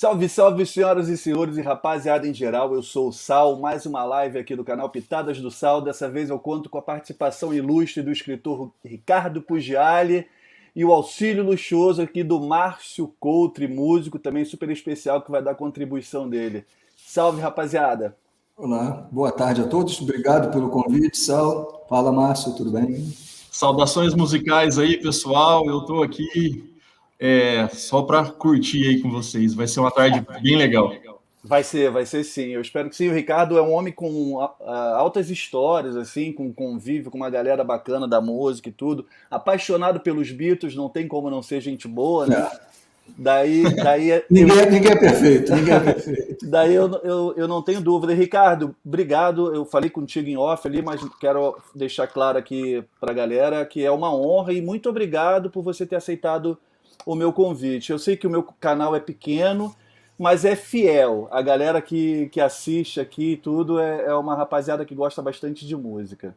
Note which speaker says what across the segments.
Speaker 1: Salve, salve, senhoras e senhores e rapaziada em geral, eu sou o Sal, mais uma live aqui do canal Pitadas do Sal. Dessa vez eu conto com a participação ilustre do escritor Ricardo Pugliali e o auxílio luxuoso aqui do Márcio Coutre, músico também super especial, que vai dar a contribuição dele. Salve, rapaziada!
Speaker 2: Olá, boa tarde a todos, obrigado pelo convite, Sal. Fala, Márcio, tudo bem?
Speaker 3: Saudações musicais aí, pessoal, eu estou aqui só para curtir aí com vocês, vai ser uma tarde bem legal.
Speaker 1: Vai ser sim, eu espero que sim. O Ricardo é um homem com altas histórias, assim, com convívio com uma galera bacana da música e tudo, apaixonado pelos Beatles, não tem como não ser gente boa, né? Daí
Speaker 2: ninguém é perfeito, ninguém é perfeito.
Speaker 1: Daí eu não tenho dúvida. Ricardo, obrigado. Eu falei contigo em off ali, mas quero deixar claro aqui para a galera que é uma honra e muito obrigado por você ter aceitado o meu convite. Eu sei que o meu canal é pequeno, mas é fiel. A galera que assiste aqui e tudo é uma rapaziada que gosta bastante de música.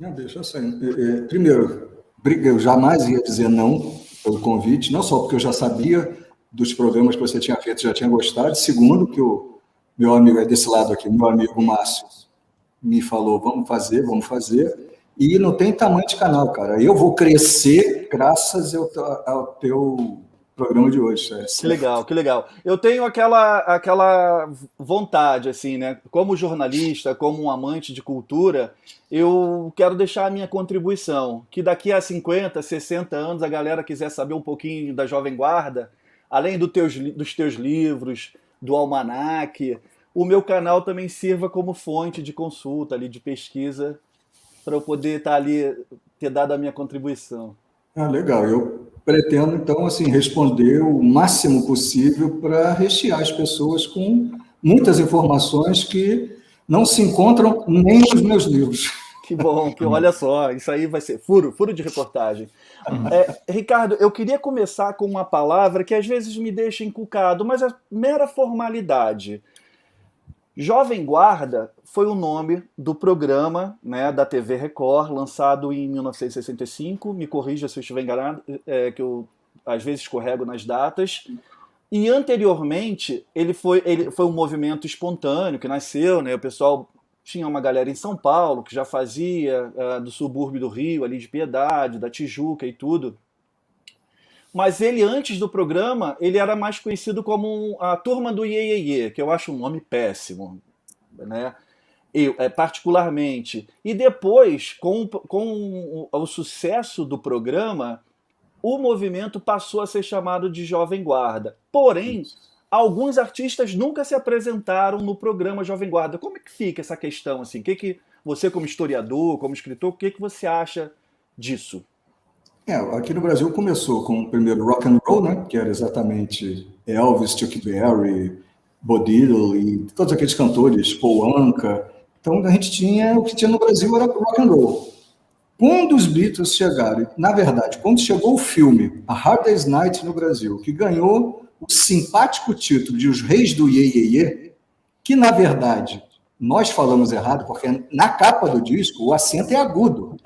Speaker 2: Não, deixa assim. Primeiro, eu jamais ia dizer não pelo convite, não só porque eu já sabia dos programas que você tinha feito, já tinha gostado. Segundo, que o meu amigo desse lado aqui, meu amigo Márcio, me falou, vamos fazer. E não tem tamanho de canal, cara. Eu vou crescer graças ao teu programa de hoje.
Speaker 1: Que legal, que legal. Eu tenho aquela vontade, assim, né? Como jornalista, como um amante de cultura, eu quero deixar a minha contribuição. Que daqui a 50, 60 anos a galera quiser saber um pouquinho da Jovem Guarda, além dos teus livros, do almanaque, o meu canal também sirva como fonte de consulta, ali, de pesquisa, para eu poder estar ali, ter dado a minha contribuição.
Speaker 2: Legal. Eu pretendo, então, assim, responder o máximo possível para rechear as pessoas com muitas informações que não se encontram nem nos meus livros.
Speaker 1: Que bom, que olha só, isso aí vai ser furo de reportagem. Ricardo, eu queria começar com uma palavra que às vezes me deixa encucado, mas é mera formalidade. Jovem Guarda foi o nome do programa, né, da TV Record, lançado em 1965. Me corrija se eu estiver enganado, que eu às vezes escorrego nas datas. E anteriormente ele foi um movimento espontâneo que nasceu, né? O pessoal tinha uma galera em São Paulo que já fazia do subúrbio do Rio, ali de Piedade, da Tijuca e tudo. Mas ele, antes do programa, ele era mais conhecido como a Turma do Iê, Iê, Iê, que eu acho um nome péssimo, né? Particularmente. E depois, com o sucesso do programa, o movimento passou a ser chamado de Jovem Guarda. Porém, alguns artistas nunca se apresentaram no programa Jovem Guarda. Como é que fica essa questão? Assim? Que você, como historiador, como escritor, o que você acha disso?
Speaker 2: Aqui no Brasil começou com o primeiro rock and roll, né, que era exatamente Elvis, Chuck Berry, Bo Diddley e todos aqueles cantores, Paul Anka. Então a gente tinha, o que tinha no Brasil era rock and roll. Quando os Beatles chegaram, na verdade, quando chegou o filme A Hard Day's Night no Brasil, que ganhou o simpático título de Os Reis do Iê, Iê, Iê, que na verdade nós falamos errado, porque na capa do disco o acento é agudo.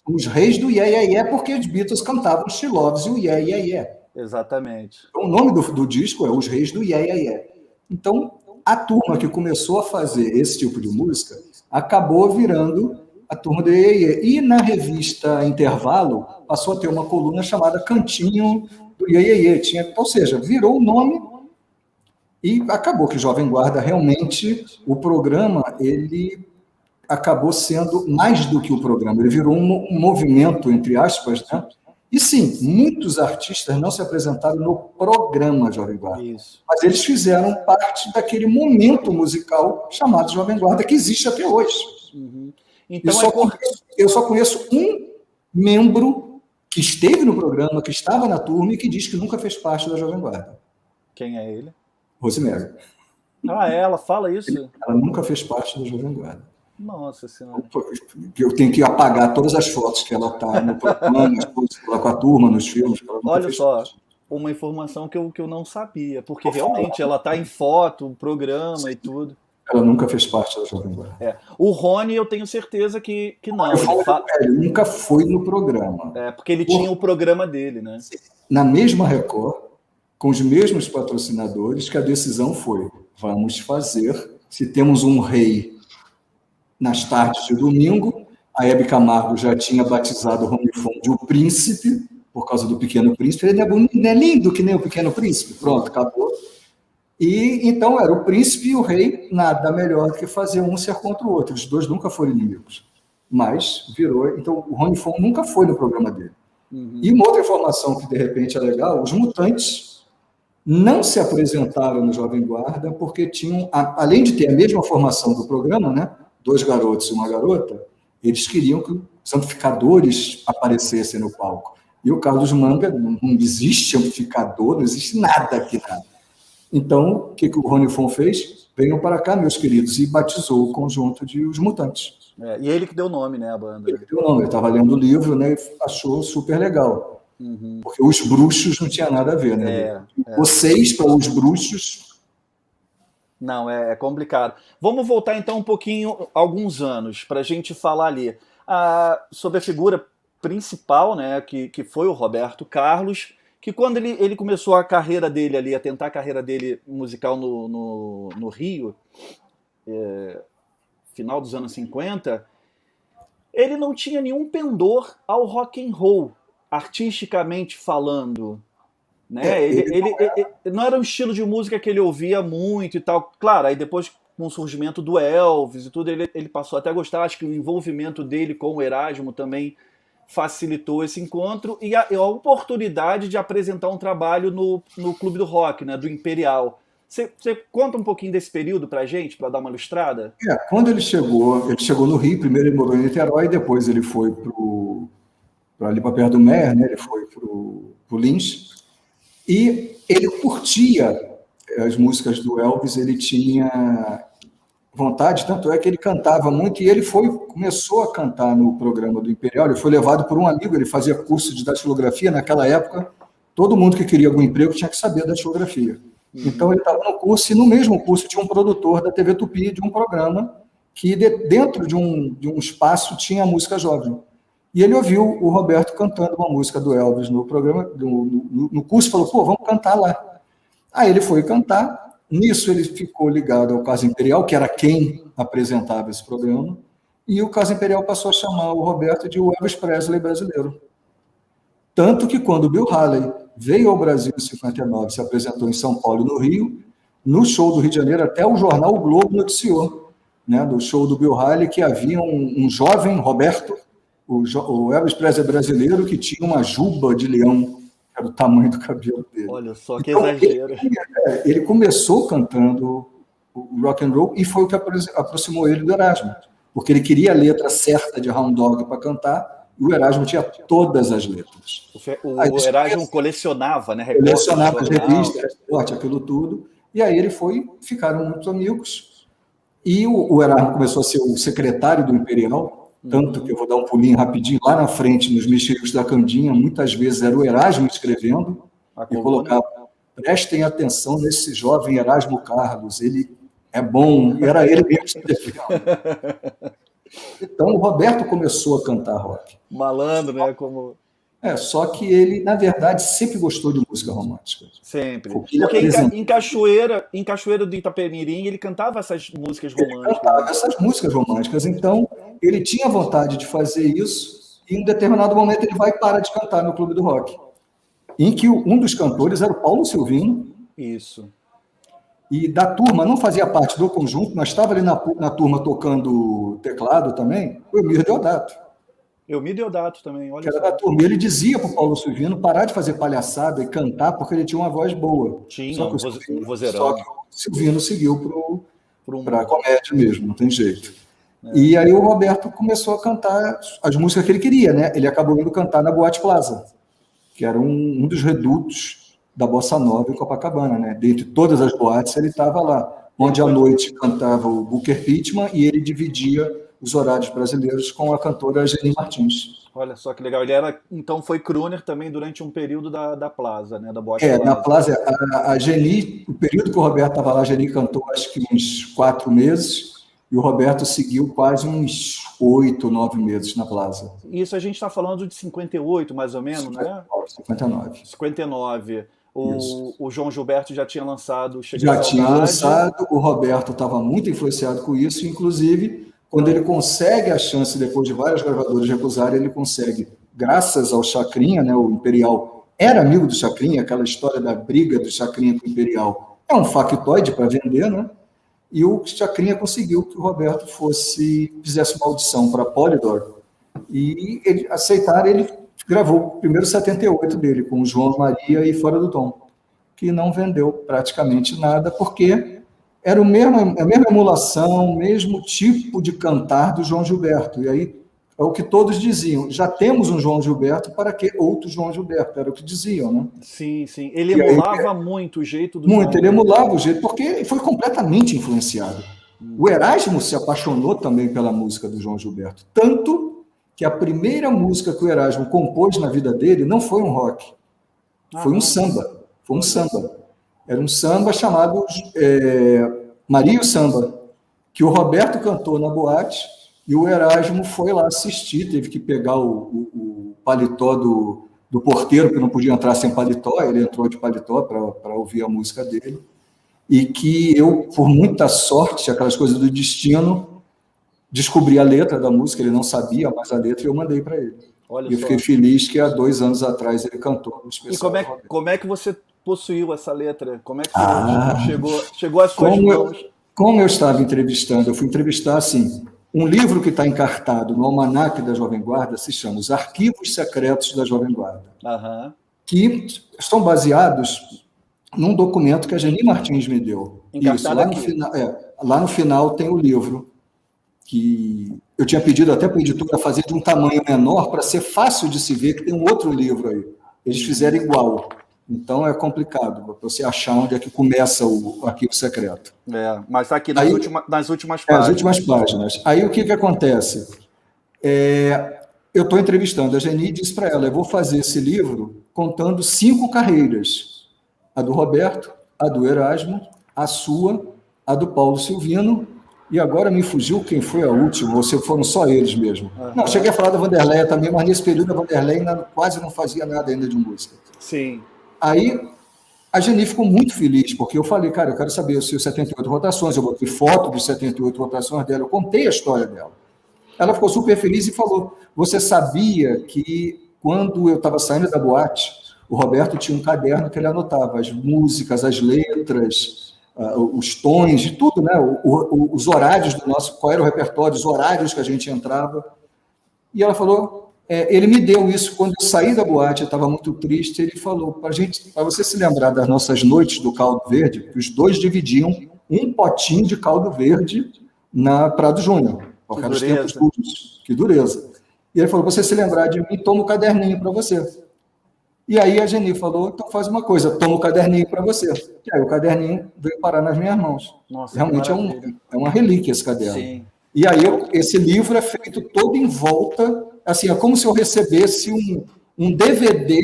Speaker 2: Os Reis do Iê, Iê, Iê, porque os Beatles cantavam She Loves You, Iê, Iê, Iê.
Speaker 1: Exatamente.
Speaker 2: Então, o nome do disco é Os Reis do Iê, Iê, Iê. Então, a turma que começou a fazer esse tipo de música acabou virando a turma do Iê, Iê. E na revista Intervalo passou a ter uma coluna chamada Cantinho do Iê, Iê, Iê. Ou seja, virou o nome. E acabou que Jovem Guarda, realmente, o programa, ele acabou sendo mais do que o programa, ele virou um movimento, entre aspas, né? E sim, muitos artistas não se apresentaram no programa Jovem Guarda, mas eles fizeram parte daquele momento musical chamado Jovem Guarda, que existe até hoje.
Speaker 1: Então,
Speaker 2: eu só conheço um membro que esteve no programa, que estava na turma e que diz que nunca fez parte da Jovem Guarda.
Speaker 1: Quem é ele?
Speaker 2: Rosemary.
Speaker 1: Ela fala isso?
Speaker 2: Ela nunca fez parte da Jovem Guarda.
Speaker 1: Nossa Senhora.
Speaker 2: Eu tenho que apagar todas as fotos que ela está no programa, com a turma, nos filmes.
Speaker 1: Olha só, uma informação que eu não sabia, porque realmente ela está em foto, programa e tudo.
Speaker 2: Ela nunca fez parte da Jovem Guarda.
Speaker 1: O Rony, eu tenho certeza que não.
Speaker 2: Ele nunca foi no programa.
Speaker 1: Porque ele tinha o programa dele, né?
Speaker 2: Na mesma Record, com os mesmos patrocinadores, que a decisão foi: vamos fazer, se temos um rei nas tardes de domingo, a Hebe Camargo já tinha batizado o Rony Fon de O Príncipe, por causa do Pequeno Príncipe. Ele não é lindo que nem o Pequeno Príncipe? Pronto, acabou. E então era o príncipe e o rei, nada melhor do que fazer um ser contra o outro. Os dois nunca foram inimigos. Mas virou. Então o Rony Fon nunca foi no programa dele. E uma outra informação que de repente é legal: os Mutantes não se apresentaram no Jovem Guarda porque tinham, além de ter a mesma formação do programa, né, 2 garotos e uma garota, eles queriam que os amplificadores aparecessem no palco. E o Carlos Manga, não existe amplificador, não existe nada aqui, nada. Então, o que o Rony Fon fez? Venham para cá, meus queridos, e batizou o conjunto de Os Mutantes.
Speaker 1: E ele que deu o nome, né, à banda.
Speaker 2: Ele que deu o nome, ele estava lendo o livro, né, e achou super legal. Porque Os Bruxos não tinha nada a ver, né? Vocês, para Os Bruxos...
Speaker 1: Não, é complicado. Vamos voltar então um pouquinho, alguns anos, para a gente falar ali sobre a figura principal, né, que foi o Roberto Carlos, que quando ele começou a carreira dele ali, a tentar a carreira dele musical no Rio, final dos anos 50, ele não tinha nenhum pendor ao rock and roll, artisticamente falando. Né? Ele não era um estilo de música que ele ouvia muito e tal. Claro, aí depois, com o surgimento do Elvis e tudo, ele passou até a gostar. Acho que o envolvimento dele com o Erasmo também facilitou esse encontro e a oportunidade de apresentar um trabalho no Clube do Rock, né, do Imperial. Você conta um pouquinho desse período pra gente, para dar uma ilustrada?
Speaker 2: Quando ele chegou no Rio. Primeiro ele morou em Niterói, depois ele foi para ali para perto do Meyer, né? Ele foi pro Lins. E ele curtia as músicas do Elvis, ele tinha vontade, tanto é que ele cantava muito, e ele começou a cantar no programa do Imperial. Ele foi levado por um amigo, ele fazia curso de datilografia. Naquela época, todo mundo que queria algum emprego tinha que saber datilografia. Então ele estava no curso, e no mesmo curso tinha um produtor da TV Tupi, de um programa, que dentro de um espaço tinha a música jovem. E ele ouviu o Roberto cantando uma música do Elvis no programa, no curso, e falou: pô, vamos cantar lá. Aí ele foi cantar. Nisso ele ficou ligado ao Casa Imperial, que era quem apresentava esse programa, e o Casa Imperial passou a chamar o Roberto de o Elvis Presley brasileiro. Tanto que quando o Bill Haley veio ao Brasil em 59, se apresentou em São Paulo e no Rio, no show do Rio de Janeiro, até o jornal O Globo noticiou, né, do show do Bill Haley, que havia um jovem Roberto, o Elvis Presley brasileiro, que tinha uma juba de leão, que era o tamanho do cabelo dele.
Speaker 1: Olha só, que então, exagero.
Speaker 2: Ele começou cantando o rock and roll, e foi o que aproximou ele do Erasmo, porque ele queria a letra certa de Hound Dog para cantar, e o Erasmo tinha todas as letras.
Speaker 1: O Erasmo colecionava, né?
Speaker 2: Colecionava as revistas, aquilo tudo. E aí ficaram muito amigos. E o Erasmo começou a ser o secretário do Imperial, tanto que eu vou dar um pulinho rapidinho. Lá na frente, nos Mexericos da Candinha, muitas vezes era o Erasmo escrevendo, e colocava: prestem atenção nesse jovem Erasmo Carlos, ele é bom. Era ele mesmo escrevendo. Então, o Roberto começou a cantar rock.
Speaker 1: Malandro, né?
Speaker 2: Só que ele, na verdade, sempre gostou de música romântica.
Speaker 1: Sempre. Porque em Cachoeira do Itapemirim, ele cantava essas músicas românticas.
Speaker 2: Ele cantava essas músicas românticas. Então, ele tinha vontade de fazer isso, e em um determinado momento ele vai parar de cantar no Clube do Rock, em que um dos cantores era o Paulo Silvino.
Speaker 1: Isso.
Speaker 2: E da turma, não fazia parte do conjunto, mas estava ali na turma tocando teclado também, o Elmir Deodato.
Speaker 1: Elmir Deodato também, olha.
Speaker 2: Que era da turma. E ele dizia para o Paulo Silvino parar de fazer palhaçada e cantar, porque ele tinha uma voz boa.
Speaker 1: Tinha, um vozeirão.
Speaker 2: Só que o Silvino seguiu para a comédia mesmo, não tem jeito. E aí o Roberto começou a cantar as músicas que ele queria, né? Ele acabou indo cantar na Boate Plaza, que era um dos redutos da Bossa Nova em Copacabana, né? Dentre todas as boates, ele estava lá, onde à noite cantava o Booker Pittman, e ele dividia os horários brasileiros com a cantora Geni Martins.
Speaker 1: Olha só que legal. Ele então foi crooner também durante um período da Plaza, né? Da Boate Plaza.
Speaker 2: Na Plaza, a Geni, o período que o Roberto estava lá, a Geni cantou acho que uns 4 meses, e o Roberto seguiu quase uns 8, 9 meses na Plaza.
Speaker 1: Isso a gente está falando de 58, mais ou menos,
Speaker 2: 59,
Speaker 1: né?
Speaker 2: 59.
Speaker 1: 59. O João Gilberto já tinha lançado Chega
Speaker 2: Já
Speaker 1: de
Speaker 2: tinha
Speaker 1: Saudade.
Speaker 2: lançado, o Roberto estava muito influenciado com isso, inclusive, quando ele consegue a chance, depois de várias gravadoras recusarem, ele consegue, graças ao Chacrinha, né, o Imperial era amigo do Chacrinha, aquela história da briga do Chacrinha com o Imperial, é um factoide para vender, né? E o Chacrinha conseguiu que o Roberto fizesse uma audição para a Polydor, e ele aceitaram, ele gravou o primeiro 78 dele, com o João Maria e Fora do Tom, que não vendeu praticamente nada, porque era a mesma emulação, o mesmo tipo de cantar do João Gilberto. E aí é o que todos diziam, já temos um João Gilberto, para que outro João Gilberto? Era o que diziam, né?
Speaker 1: Sim, sim. Ele emulava muito o jeito do
Speaker 2: Muito,
Speaker 1: João.
Speaker 2: ele emulava o jeito, porque foi completamente influenciado. O Erasmo se apaixonou também pela música do João Gilberto, tanto que a primeira música que o Erasmo compôs na vida dele não foi um rock, foi um samba. Foi um samba. Era um samba chamado Maria e o Samba, que o Roberto cantou na boate e o Erasmo foi lá assistir, teve que pegar o paletó do porteiro, que não podia entrar sem paletó, ele entrou de paletó para ouvir a música dele, e que eu, por muita sorte, aquelas coisas do destino, descobri a letra da música, ele não sabia mais a letra, e eu mandei para ele.
Speaker 1: Olha
Speaker 2: e eu fiquei feliz que há 2 anos atrás ele cantou no especial.
Speaker 1: E como é que você possuiu essa letra? Como é que chegou às suas mãos?
Speaker 2: Como eu estava entrevistando, eu fui entrevistar, assim, um livro que está encartado no Almanaque da Jovem Guarda, se chama Os Arquivos Secretos da Jovem Guarda, que estão baseados num documento que a Geni Martins me deu. Isso, lá no final tem o livro, que eu tinha pedido até para a editora fazer de um tamanho menor para ser fácil de se ver, que tem um outro livro aí. Eles fizeram igual. Então é complicado para você achar onde é que começa o arquivo secreto.
Speaker 1: Mas está aqui nas últimas páginas.
Speaker 2: As últimas páginas. Aí o que acontece? Eu estou entrevistando a Geni e disse para ela, eu vou fazer esse livro contando 5 carreiras. A do Roberto, a do Erasmo, a sua, a do Paulo Silvino, e agora me fugiu quem foi a última, ou se foram só eles mesmo. Não, cheguei a falar da Vanderleia também, mas nesse período a Vanderleia quase não fazia nada ainda de música.
Speaker 1: Sim.
Speaker 2: Aí a Geni ficou muito feliz, porque eu falei, cara, eu quero saber os seus 78 rotações, eu botei foto dos 78 rotações dela, eu contei a história dela. Ela ficou super feliz e falou, você sabia que quando eu estava saindo da boate, o Roberto tinha um caderno que ele anotava as músicas, as letras, os tons de tudo, né? Os horários do nosso, qual era o repertório, os horários que a gente entrava. E ela falou, ele me deu isso quando eu saí da boate, eu estava muito triste, ele falou, para você se lembrar das nossas noites do caldo verde, que os dois dividiam um potinho de caldo verde na Prado Júnior, por causa dos tempos duros, que dureza. E ele falou, você se lembrar de mim, toma um caderninho para você. E aí a Geni falou, então faz uma coisa, toma o caderninho para você. E aí o caderninho veio parar nas minhas mãos.
Speaker 1: Nossa,
Speaker 2: realmente é uma relíquia esse caderno.
Speaker 1: Sim.
Speaker 2: E aí esse livro é feito todo em volta, assim, é como se eu recebesse um DVD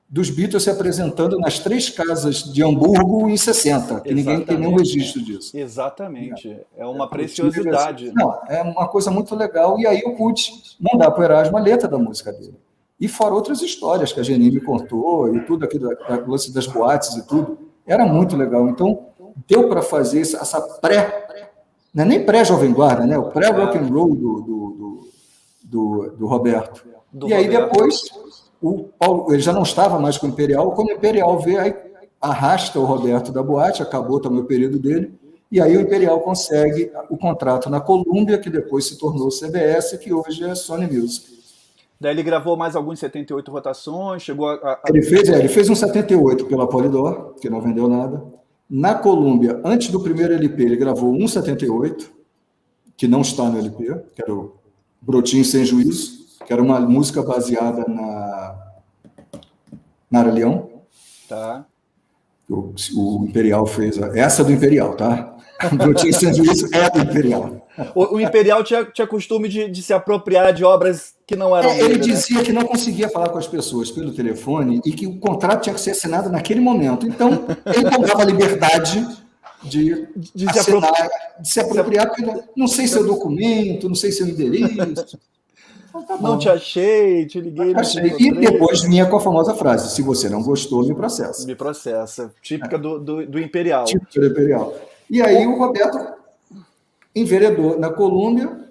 Speaker 2: dos Beatles se apresentando nas 3 casas de Hamburgo em 60, que ninguém tem nenhum registro disso.
Speaker 1: Exatamente, é uma preciosidade.
Speaker 2: Não, é uma coisa muito legal, e aí eu pude mandar para o Erasmo a letra da música dele. E fora outras histórias que a Geni me contou, e tudo aqui da lance das boates e tudo, era muito legal. Então, deu para fazer essa não é nem pré-Jovem Guarda, né? O pré-rock and roll do Roberto. E aí depois, o Paulo, ele já não estava mais com o Imperial, quando o Imperial vê, aí arrasta o Roberto da boate, acabou também o período dele, e aí o Imperial consegue o contrato na Columbia, que depois se tornou CBS, que hoje é Sony Music.
Speaker 1: Daí ele gravou mais alguns 78 rotações, chegou a...
Speaker 2: Ele fez um 78 pela Polydor, que não vendeu nada. Na Columbia, antes do primeiro LP, ele gravou um 78, que não está no LP, que era o Brotinho Sem Juízo, que era uma música baseada na Nara Leão.
Speaker 1: Tá.
Speaker 2: O Imperial fez... Essa do Imperial, tá? O Brotinho Sem Juízo é do Imperial.
Speaker 1: O Imperial tinha costume de se apropriar de obras que não eram
Speaker 2: ele dizia que não conseguia falar com as pessoas pelo telefone e que o contrato tinha que ser assinado naquele momento. Então, ele tomava a liberdade de assinar, de se apropriar, porque não sei seu documento, não sei seu endereço. Então, tá
Speaker 1: Não
Speaker 2: bom.
Speaker 1: te achei, te liguei, não te
Speaker 2: Achei. E
Speaker 1: encontrei.
Speaker 2: depois vinha com a famosa frase: se você não gostou, me processa.
Speaker 1: Me processa. Típica do Imperial.
Speaker 2: Tipo imperial. E aí o Roberto enveredou na Colômbia,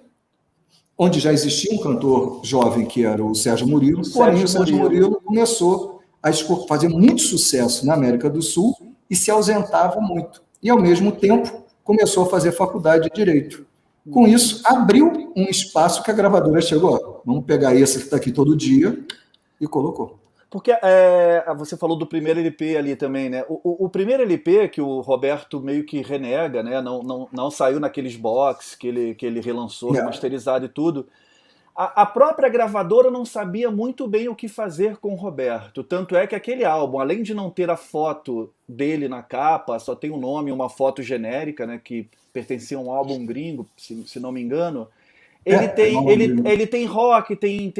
Speaker 2: onde já existia um cantor jovem que era o Sérgio Murilo, porém o Sérgio Murilo começou a fazer muito sucesso na América do Sul e se ausentava muito. E, ao mesmo tempo, começou a fazer faculdade de Direito. Com isso, abriu um espaço que a gravadora chegou. Vamos pegar esse que está aqui todo dia e colocou.
Speaker 1: Porque você falou do primeiro LP ali também, né? O primeiro LP que o Roberto meio que renega, né? Não saiu naqueles box que ele relançou, remasterizado e tudo. A própria gravadora não sabia muito bem o que fazer com o Roberto. Tanto é que aquele álbum, além de não ter a foto dele na capa, só tem o nome e uma foto genérica, né? Que pertencia a um álbum gringo, se não me engano. Ele tem rock, tem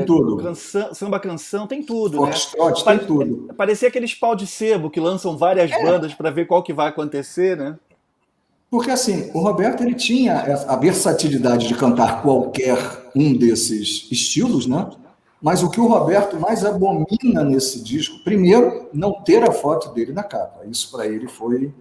Speaker 2: tudo.
Speaker 1: Samba canção, tem tudo,
Speaker 2: Foxtrot, né? Tem tudo.
Speaker 1: Parecia aqueles pau de sebo que lançam várias bandas para ver qual que vai acontecer, né?
Speaker 2: Porque assim, o Roberto ele tinha a versatilidade de cantar qualquer um desses estilos, né? Mas o que o Roberto mais abomina nesse disco, primeiro, não ter a foto dele na capa. Isso para ele foi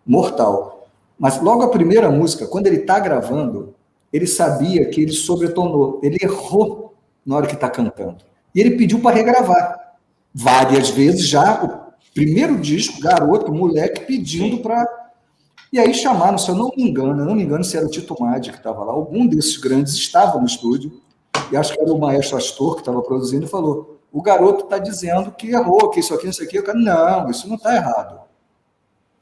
Speaker 2: mortal. Mas logo a primeira música, quando ele está gravando, ele sabia que ele sobretonou, ele errou na hora que está cantando. E ele pediu para regravar. Várias vezes já, o primeiro disco, garoto, moleque, pedindo para... E aí chamaram, se eu não me engano se era o Tito Madi que estava lá, algum desses grandes estava no estúdio, e acho que era o Maestro Astor que estava produzindo, e falou, o garoto está dizendo que errou, que isso aqui, eu falei, não, isso não está errado.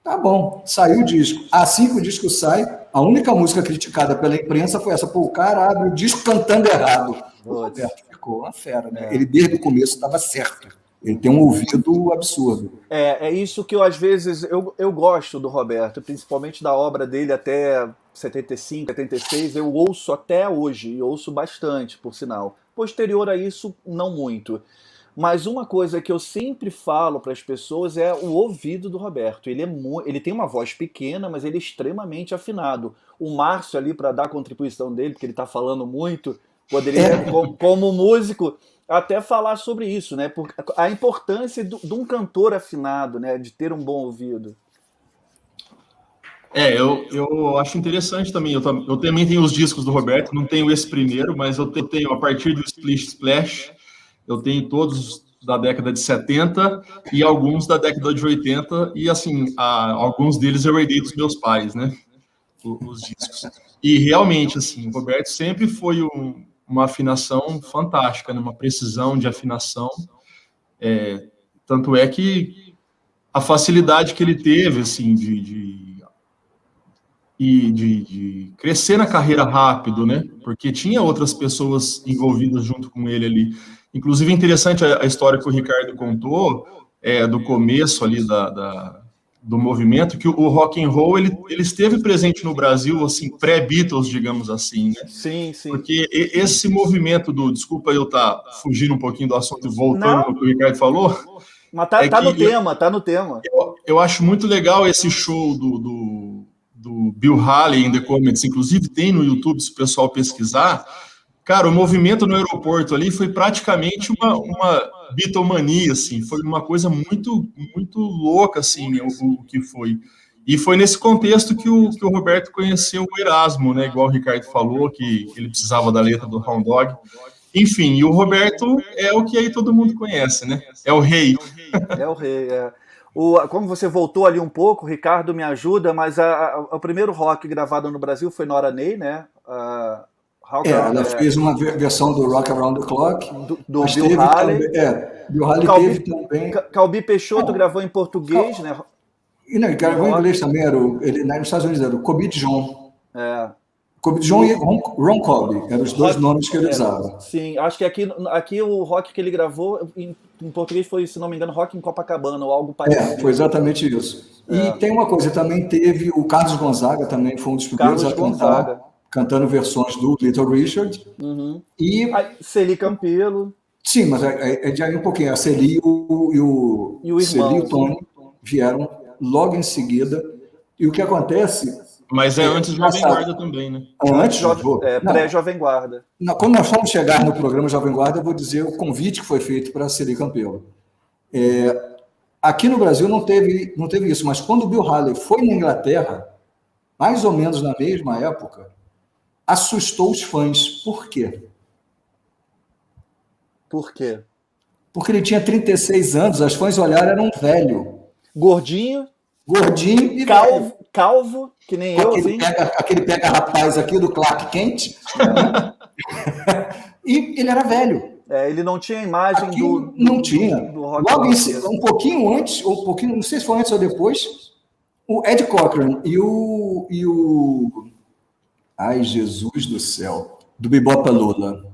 Speaker 2: Tá bom, saiu o disco. Assim que o disco sai, a única música criticada pela imprensa foi essa, o cara abre o disco cantando errado. O Roberto ficou uma fera, né? Ele desde o começo estava certo. Ele tem um ouvido absurdo.
Speaker 1: É isso que eu, às vezes, eu gosto do Roberto, principalmente da obra dele até 75, 76, eu ouço até hoje, e ouço bastante, por sinal. Posterior a isso, não muito. Mas uma coisa que eu sempre falo para as pessoas é o ouvido do Roberto. Ele tem uma voz pequena, mas ele é extremamente afinado. O Márcio ali, para dar a contribuição dele, porque ele está falando muito, poderia, como músico, até falar sobre isso, né? A importância de um cantor afinado, né? De ter um bom ouvido.
Speaker 3: Eu acho interessante também. Eu também tenho os discos do Roberto, não tenho esse primeiro, mas eu tenho a partir do Splish Splash, eu tenho todos da década de 70 e alguns da década de 80, e assim, alguns deles eu herdei dos meus pais, né? Os discos. E realmente, assim, o Roberto sempre foi uma afinação fantástica, né? Uma precisão de afinação. Tanto é que a facilidade que ele teve, assim, de crescer na carreira rápido, né? Porque tinha outras pessoas envolvidas junto com ele ali. Inclusive, é interessante a história que o Ricardo contou, do começo ali do movimento, que o rock and roll ele esteve presente no Brasil, assim, pré-Beatles, digamos assim, né?
Speaker 1: Sim.
Speaker 3: Porque esse movimento desculpa eu estar fugindo um pouquinho do assunto e voltando no que o Ricardo falou.
Speaker 1: Mas tá no tema.
Speaker 3: Eu acho muito legal esse show do Bill Haley em The Comets, inclusive tem no YouTube, se o pessoal pesquisar. Cara, o movimento no aeroporto ali foi praticamente uma Beatlemania, assim, foi uma coisa muito, muito louca, assim, o que foi. E foi nesse contexto que o Roberto conheceu o Erasmo, né, igual o Ricardo falou, que ele precisava da letra do Hound Dog. Enfim, e o Roberto é o que aí todo mundo conhece, né? É o rei.
Speaker 1: É o rei, como você voltou ali um pouco, Ricardo me ajuda, mas o primeiro rock gravado no Brasil foi Nora Ney, né?
Speaker 2: Ela fez uma versão do Rock Around the Clock.
Speaker 1: Do Bill Haley.
Speaker 2: Bill Haley teve também.
Speaker 1: Calbi Peixoto gravou em português, né?
Speaker 2: E não, ele gravou em inglês também, nos Estados Unidos era o Kobe John. Kobe John e Ron Colby, eram os dois nomes que ele usava.
Speaker 1: Sim, acho que aqui o rock que ele gravou em português foi, se não me engano, Rock em Copacabana ou algo parecido.
Speaker 2: Foi exatamente isso. E tem uma coisa, também teve o Carlos Gonzaga, também foi um dos primeiros a cantar, cantando versões do Little Richard. E
Speaker 1: Celi Campelo.
Speaker 2: Sim, mas de aí um pouquinho. A Celi e o Tony vieram logo em seguida. E o que acontece,
Speaker 3: Mas é antes do Jovem Guarda também, né?
Speaker 2: Antes
Speaker 1: pré-Jovem Guarda.
Speaker 2: Quando nós vamos chegar no programa Jovem Guarda, eu vou dizer o convite que foi feito para Ciri Campelo. Aqui no Brasil não teve isso, mas quando o Bill Haley foi na Inglaterra, mais ou menos na mesma época, assustou os fãs. Por quê?
Speaker 1: Por quê?
Speaker 2: Porque ele tinha 36 anos, as fãs olharam, era um velho.
Speaker 1: Gordinho
Speaker 2: E
Speaker 1: calvo, que nem eu.
Speaker 2: Aquele pega rapaz aqui do Clark Kent. E ele era velho.
Speaker 1: Ele não tinha a imagem
Speaker 2: Não tinha.
Speaker 1: Do rock.
Speaker 2: Logo um pouquinho antes, não sei se foi antes ou depois, o Ed Cochran e o ai, Jesus do céu, do Bebop Lula.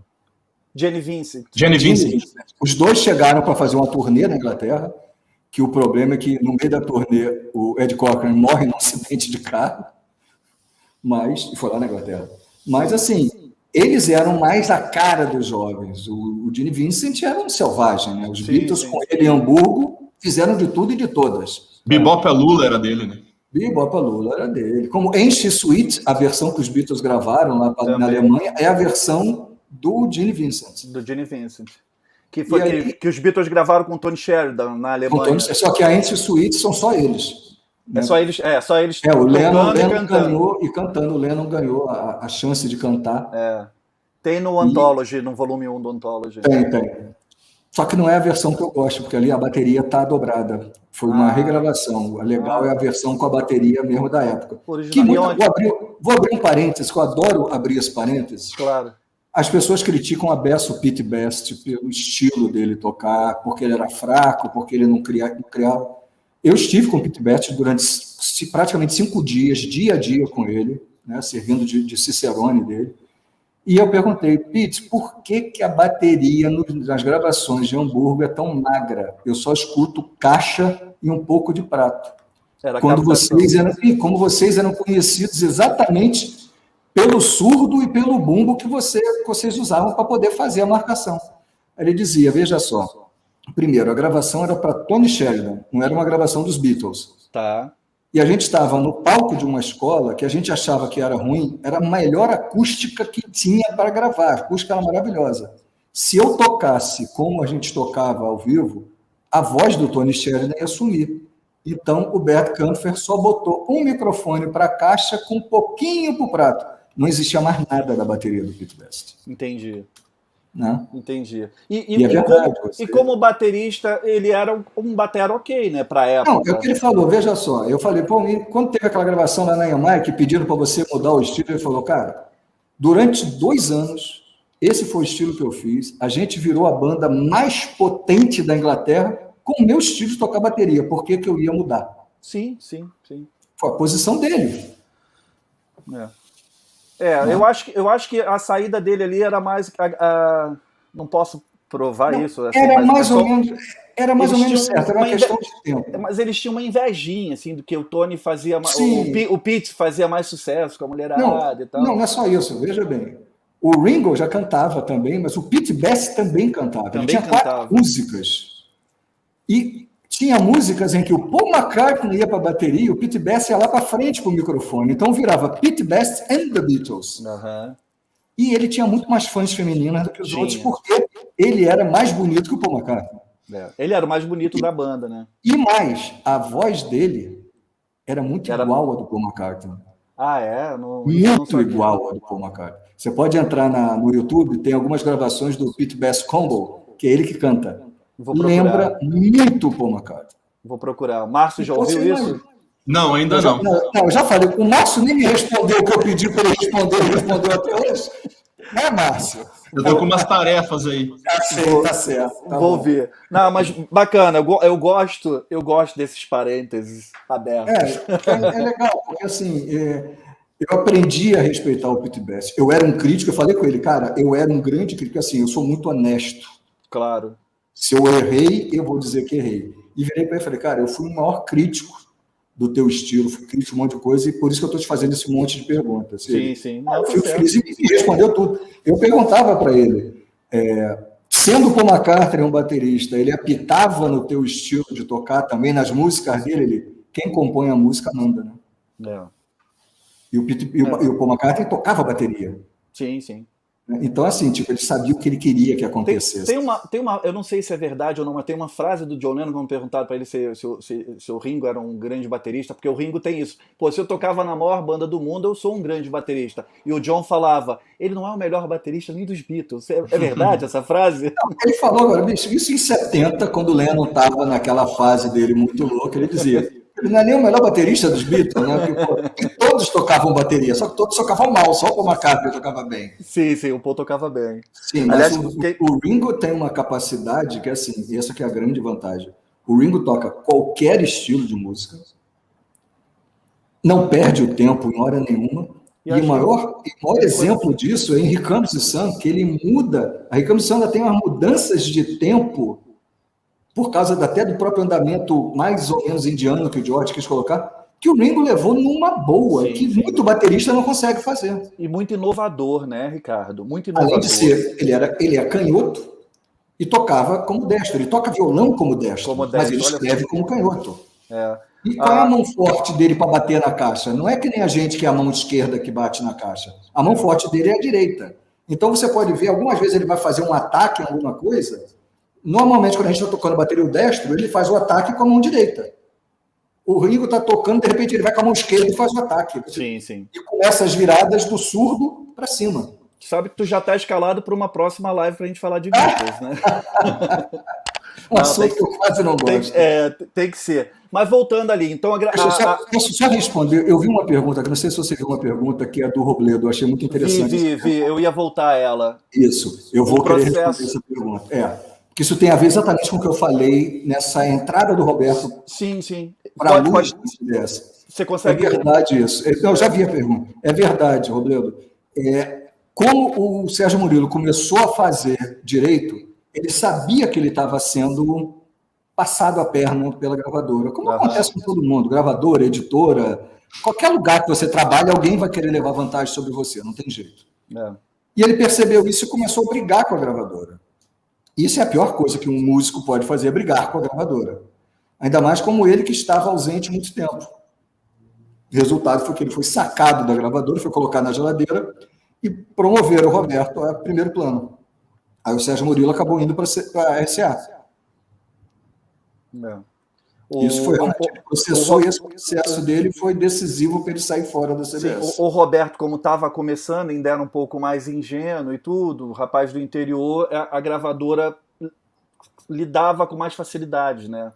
Speaker 1: Jenny Vincent.
Speaker 2: Os dois chegaram para fazer uma turnê na Inglaterra, que o problema é que no meio da turnê o Ed Cochran morre num acidente de carro, e foi lá na Inglaterra. Mas assim, eles eram mais a cara dos jovens. O Gene Vincent era um selvagem, né? Os Beatles com ele em Hamburgo fizeram de tudo e de todas.
Speaker 3: Bebop Lula era dele, né?
Speaker 2: Bebop Lula era dele. Como Enche Suite, a versão que os Beatles gravaram lá na Alemanha, é a versão do Gene Vincent.
Speaker 1: Do Gene Vincent. Que foi que os Beatles gravaram com Tony Sheridan na Alemanha.
Speaker 2: Só que a Enche Suite são só eles.
Speaker 1: Né? Só eles.
Speaker 2: O Lennon ganhou e cantando. O Lennon ganhou a chance de cantar.
Speaker 1: Tem no Anthology, no volume 1 do Anthology.
Speaker 2: Tem. Só que não é a versão que eu gosto, porque ali a bateria está dobrada. Foi uma regravação. A legal é a versão com a bateria mesmo da época. Vou abrir um parênteses, que eu adoro abrir esse parênteses.
Speaker 1: Claro.
Speaker 2: As pessoas criticam a beça, o Pete Best, pelo estilo dele tocar, porque ele era fraco, porque ele não criava. Eu estive com o Pete Best durante praticamente 5 dias, dia a dia com ele, né, servindo de cicerone dele. E eu perguntei, Pete, por que a bateria nas gravações de Hamburgo é tão magra? Eu só escuto caixa e um pouco de prato. Como vocês eram conhecidos exatamente pelo surdo e pelo bumbo que vocês usavam para poder fazer a marcação. Ele dizia, veja só, primeiro, a gravação era para Tony Sheridan, não era uma gravação dos Beatles.
Speaker 1: Tá.
Speaker 2: E a gente estava no palco de uma escola que a gente achava que era ruim, era a melhor acústica que tinha para gravar, a acústica era maravilhosa. Se eu tocasse como a gente tocava ao vivo, a voz do Tony Sheridan ia sumir. Então, o Bert Kaempfer só botou um microfone para a caixa com um pouquinho para o prato. Não existia mais nada da bateria do Pete Best.
Speaker 1: Entendi.
Speaker 2: Né?
Speaker 1: Entendi.
Speaker 2: E
Speaker 1: como baterista, ele era um batera ok, né, para a época.
Speaker 2: Não, é o que ele falou, veja só. Eu falei, pô, quando teve aquela gravação lá na Yamaha, pedindo para você mudar o estilo, ele falou, cara, durante 2 anos, esse foi o estilo que eu fiz, a gente virou a banda mais potente da Inglaterra com o meu estilo de tocar bateria. Por que eu ia mudar?
Speaker 1: Sim.
Speaker 2: Foi a posição dele.
Speaker 1: Eu acho que a saída dele ali era mais... não posso provar isso. Assim,
Speaker 2: era mais ou menos certo, era uma questão de tempo.
Speaker 1: Mas eles tinham uma invejinha, assim, do que o Tony fazia... O Pete fazia mais sucesso com a mulherada e tal.
Speaker 2: Não é só isso, veja bem. O Ringo já cantava também, mas o Pete Best também cantava. Ele tinha 4 músicas. E tinha músicas em que o Paul McCartney ia para a bateria e o Pete Best ia lá para frente para o microfone. Então virava Pete Best and the Beatles.
Speaker 1: Uhum.
Speaker 2: E ele tinha muito mais fãs femininas do que os outros, porque ele era mais bonito que o Paul McCartney.
Speaker 1: Ele era o mais bonito da banda, né?
Speaker 2: E mais, a voz dele era muito igual à do Paul McCartney. Muito igual à do Paul McCartney. Você pode entrar no YouTube, tem algumas gravações do Pete Best Combo, que é ele que canta. Lembra muito o Paul McCartney.
Speaker 1: Vou procurar. O Márcio já ouviu isso?
Speaker 3: Não, ainda não.
Speaker 2: Eu já falei. O Márcio nem me respondeu o que eu pedi para ele responder. Ele respondeu até hoje. Né, Márcio?
Speaker 3: Eu tô com umas tarefas aí.
Speaker 2: Tá certo.
Speaker 1: Vou ver. Não, mas bacana. Eu gosto desses parênteses abertos.
Speaker 2: É legal, porque assim... Eu aprendi a respeitar o Pete Best. Eu era um crítico, eu falei com ele, cara, eu era um grande crítico, assim, eu sou muito honesto.
Speaker 1: Claro.
Speaker 2: Se eu errei, eu vou dizer que errei. E virei para ele e falei, cara, eu fui o maior crítico do teu estilo, fui crítico de um monte de coisa, e por isso que eu estou te fazendo esse monte de perguntas.
Speaker 1: Sim.
Speaker 2: Eu fico feliz e me respondeu tudo. Eu perguntava para ele, sendo o Paul McCartney um baterista, ele apitava no teu estilo de tocar também, nas músicas dele, quem compõe a música manda, né? E o Paul McCartney tocava bateria.
Speaker 1: Sim, sim.
Speaker 2: Então, assim, tipo, ele sabia o que ele queria que acontecesse.
Speaker 1: Tem uma, eu não sei se é verdade ou não, mas tem uma frase do John Lennon, quando perguntaram para ele se o Ringo era um grande baterista, porque o Ringo tem isso. Pô, se eu tocava na maior banda do mundo, eu sou um grande baterista. E o John falava, ele não é o melhor baterista nem dos Beatles. É verdade essa frase?
Speaker 2: Não, ele falou agora, bicho, isso em 70, quando o Lennon estava naquela fase dele muito louca, ele dizia, ele não é nem o melhor baterista dos Beatles, né? Porque, pô, todos tocavam bateria, só que todos tocavam mal, só o Paul McCartney tocava bem.
Speaker 1: Sim, o Paul tocava bem.
Speaker 2: Sim, mas o Ringo tem uma capacidade que, assim, e essa que é a grande vantagem. O Ringo toca qualquer estilo de música, não perde o tempo em hora nenhuma, e o maior exemplo disso é em Here Comes the Sun, que ele muda, a Here Comes the Sun ainda tem umas mudanças de tempo, por causa até do próprio andamento mais ou menos indiano que o George quis colocar, que o Ringo levou numa boa, sim, que muito baterista não consegue fazer.
Speaker 1: E muito inovador, né, Ricardo? Muito inovador.
Speaker 2: Além de ser, ele é canhoto e tocava como destro. Ele toca violão como destro, mas ele escreve como canhoto. E qual é a mão forte dele para bater na caixa? Não é que nem a gente que é a mão esquerda que bate na caixa. A mão forte dele é a direita. Então você pode ver, algumas vezes ele vai fazer um ataque em alguma coisa. Normalmente, quando a gente está tocando bateria o destro, ele faz o ataque com a mão direita. O Ringo está tocando, de repente ele vai com a mão esquerda e faz o ataque.
Speaker 1: Sim.
Speaker 2: E começa as viradas do surdo para cima.
Speaker 1: Sabe que tu já está escalado para uma próxima live para a gente falar de Beatles, né?
Speaker 2: Um assunto que eu quase não gosto.
Speaker 1: Tem que ser. Mas voltando ali, então...
Speaker 2: Deixa eu só responder. Eu vi uma pergunta, que não sei se você viu uma pergunta, que é do Robledo, eu achei muito interessante.
Speaker 1: Vi, eu ia voltar a ela.
Speaker 2: Isso, eu vou querer responder essa pergunta. Porque isso tem a ver exatamente com o que eu falei nessa entrada do Roberto.
Speaker 1: Sim.
Speaker 2: Para a luz dessa.
Speaker 1: Você consegue...
Speaker 2: É verdade isso. Eu já vi a pergunta. É verdade, Robledo. Como o Sérgio Murilo começou a fazer direito, ele sabia que ele estava sendo passado a perna pela gravadora. Como acontece com todo mundo, gravadora, editora, qualquer lugar que você trabalha, alguém vai querer levar vantagem sobre você, não tem jeito. E ele percebeu isso e começou a brigar com a gravadora. Isso é a pior coisa que um músico pode fazer, é brigar com a gravadora. Ainda mais como ele, que estava ausente muito tempo. O resultado foi que ele foi sacado da gravadora, foi colocado na geladeira e promoveram o Roberto a primeiro plano. Aí o Sérgio Murilo acabou indo para a RCA. Isso foi ele processou, e esse processo dele foi decisivo para ele sair fora da CBS.
Speaker 1: Sim, o Roberto, como estava começando, ainda era um pouco mais ingênuo e tudo, o rapaz do interior, a gravadora lidava com mais facilidade, né?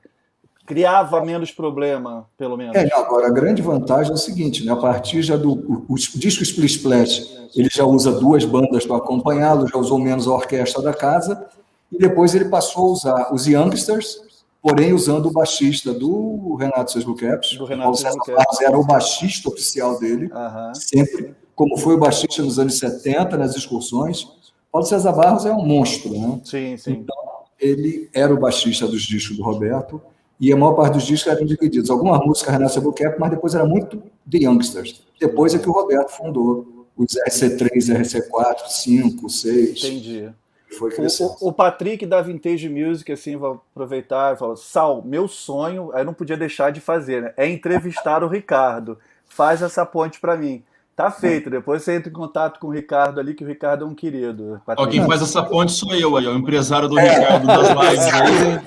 Speaker 1: Criava menos problema, pelo menos.
Speaker 2: Agora, a grande vantagem é o seguinte, né? A partir já do disco Split Splash, ele já usa 2 bandas para acompanhá-lo, já usou menos a orquestra da casa, e depois ele passou a usar os Youngsters, porém usando o baixista do Renato Seus Blue Caps. O Paulo César Barros era o baixista oficial dele, sempre, como foi o baixista nos anos 70, nas excursões. Paulo César Barros é um monstro, né?
Speaker 1: Sim.
Speaker 2: Então, ele era o baixista dos discos do Roberto, e a maior parte dos discos eram divididos. Algumas músicas Renato Seus Blue Caps, mas depois era muito The Youngsters. Depois é que o Roberto fundou os RC3, RC4, 5, 6.
Speaker 1: Entendi.
Speaker 2: Foi crescendo.
Speaker 1: O Patrick da Vintage Music, assim, vou aproveitar e falar, Sal, meu sonho, aí não podia deixar de fazer, né? É entrevistar o Ricardo. Faz essa ponte para mim. Tá feito, depois você entra em contato com o Ricardo ali, que o Ricardo é um querido.
Speaker 3: Quem faz essa ponte sou eu aí, o empresário do Ricardo das lives aí.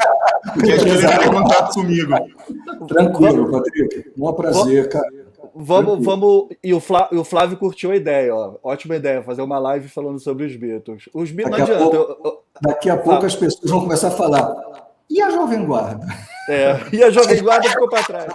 Speaker 3: Porque ele entra em contato comigo.
Speaker 2: Tranquilo, Patrick. Um prazer, cara.
Speaker 1: Vamos. E o Flávio curtiu a ideia, ó. Ótima ideia, fazer uma live falando sobre os Beatles. Os Beatles não adianta.
Speaker 2: Daqui a pouco as pessoas vão começar a falar. E a Jovem Guarda?
Speaker 1: E a Jovem Guarda ficou para trás.